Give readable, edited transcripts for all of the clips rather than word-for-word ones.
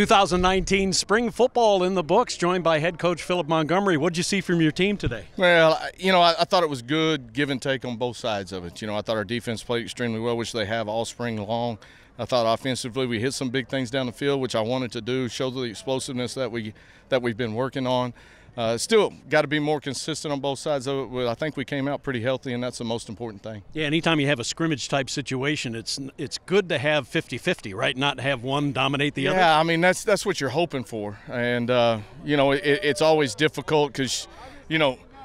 2019 spring football in the books, joined by head coach Philip Montgomery. What did you see from your team today? Well, I thought it was good give and take on both sides of it. I thought our defense played extremely well, which they have all spring long. I thought offensively we hit some big things down the field, which I wanted to do, show the explosiveness that we've been working on. Still got to be more consistent on both sides of it. I think we came out pretty healthy, and that's the most important thing. Yeah, anytime you have a scrimmage type situation, it's good to have 50-50, right? Not have one dominate the other. Yeah, I mean that's what you're hoping for, and it's always difficult because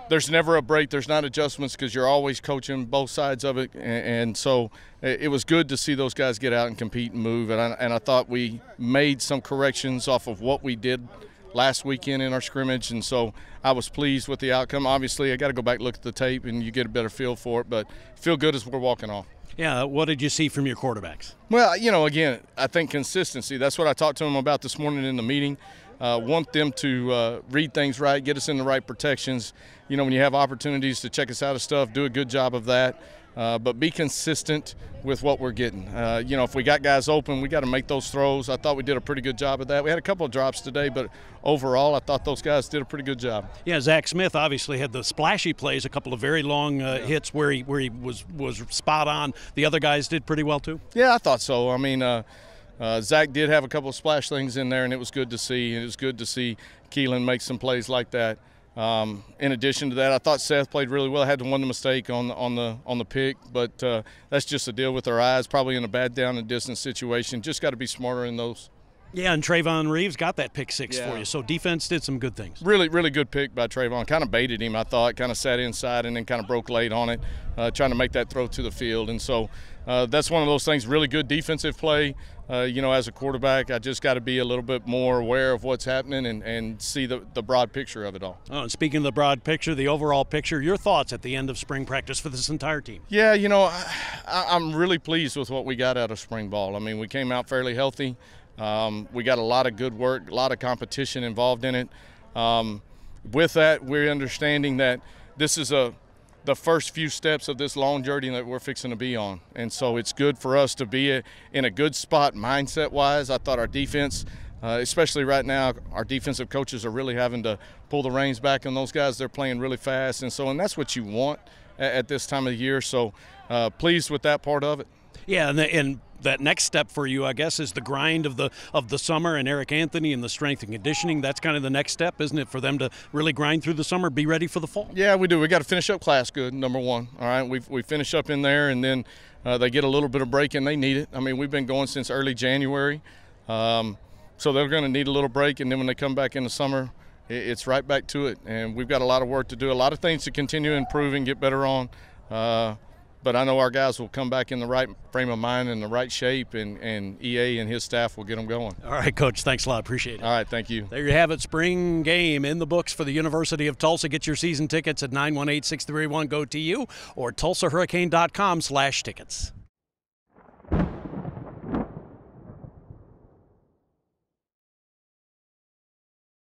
there's never a break. There's not adjustments because you're always coaching both sides of it, and so it was good to see those guys get out and compete and move. And I thought we made some corrections off of what we did last weekend in our scrimmage, and so I was pleased with the outcome. Obviously, I got to go back and look at the tape, and you get a better feel for it, but feel good as we're walking off. Yeah, what did you see from your quarterbacks? Well, again, I think consistency. That's what I talked to them about this morning in the meeting. Want them to read things right, get us in the right protections. When you have opportunities to check us out of stuff, do a good job of that. But be consistent with what we're getting. If we got guys open, we got to make those throws. I thought we did a pretty good job of that. We had a couple of drops today, but overall, I thought those guys did a pretty good job. Yeah, Zach Smith obviously had the splashy plays, a couple of very long hits where he was spot on. The other guys did pretty well too. Yeah, I thought so. I mean, Zach did have a couple of splash things in there, and it was good to see. It was good to see Keelan make some plays like that. In addition to that, I thought Seth played really well. I had one mistake on the pick, but that's just a deal with our eyes. Probably in a bad down and distance situation. Just got to be smarter in those. Yeah, and Trayvon Reeves got that pick six for you. So defense did some good things. Really, really good pick by Trayvon. Kind of baited him, I thought. Kind of sat inside and then kind of broke late on it, trying to make that throw to the field. And so that's one of those things. Really good defensive play. As a quarterback, I just got to be a little bit more aware of what's happening and see the broad picture of it all. Oh, and speaking of the broad picture, the overall picture, your thoughts at the end of spring practice for this entire team? Yeah, I'm really pleased with what we got out of spring ball. I mean, we came out fairly healthy. We got a lot of good work, a lot of competition involved in it. With that, we're understanding that this is the first few steps of this long journey that we're fixing to be on. And so it's good for us to be in a good spot mindset-wise. I thought our defense, especially right now, our defensive coaches are really having to pull the reins back on those guys. They're playing really fast, and that's what you want at this time of the year. So pleased with that part of it. Yeah, and that next step for you, I guess, is the grind of the summer and Eric Anthony and the strength and conditioning. That's kind of the next step, isn't it, for them to really grind through the summer, be ready for the fall? Yeah, we do. We got to finish up class good, number one. All right, we finish up in there, and then they get a little bit of break, and they need it. I mean, we've been going since early January, so they're going to need a little break, and then when they come back in the summer, it's right back to it. And we've got a lot of work to do, a lot of things to continue to improve and get better on. But I know our guys will come back in the right frame of mind and the right shape, and EA and his staff will get them going. All right, Coach, thanks a lot. Appreciate it. All right, thank you. There you have it, spring game in the books for the University of Tulsa. Get your season tickets at 918-631-GO-TU or tulsahurricane.com/tickets.